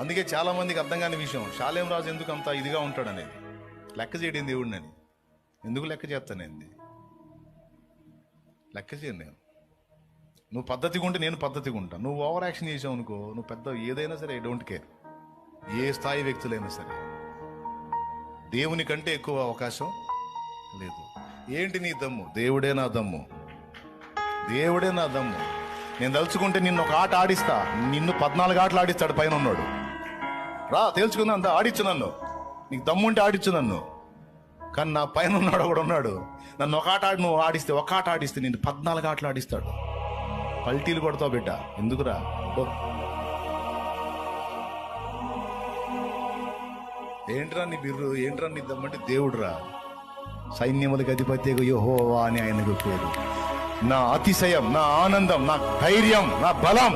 అందుకే చాలా మందికి అర్థం కాని విషయం, షాలేం రాజు ఎందుకు అంత ఇదిగా ఉంటాడు అనేది. లెక్క చేయడం దేవుడిని అని. ఎందుకు లెక్క చేస్తానండి? లెక్క చేయను నేను. నువ్వు పద్ధతిగా ఉంటే నేను పద్ధతిగా ఉంటా. నువ్వు ఓవర్ యాక్షన్ చేసావు అనుకో, నువ్వు పెద్ద ఏదైనా సరే ఐ డోంట్ కేర్. ఏ స్థాయి వ్యక్తులైనా సరే దేవుని కంటే ఎక్కువ అవకాశం లేదు. ఏంటి నీ దమ్ము? దేవుడే నా దమ్ము, దేవుడే నా దమ్ము. నేను తలుచుకుంటే నిన్ను ఒక ఆట ఆడిస్తా, నిన్ను 14 ఆటలు ఆడిస్తాడు పైన ఉన్నాడు. రా తేల్చుకుందా అంత ఆడిచ్చు నన్ను, నీకు దమ్ముంటే ఆడిచ్చు నన్ను. కానీ నా పైన ఉన్నాడు కూడా ఉన్నాడు, నన్ను ఒక ఆట ఆడి నువ్వు ఆడిస్తే, ఒక ఆట ఆడిస్తే నిన్ను 14 ఆటలు ఆడిస్తాడు. పల్టీలు కొడతావు బిడ్డ, ఎందుకురా? ఏంట్రా నీ బిర్రు, ఏంట్రా నీ దమ్మంటే దేవుడురా. సైన్యములకు అధిపతి యెహోవా అని ఆయనకు పేరు. నా అతిశయం, నా ఆనందం, నా ధైర్యం, నా బలం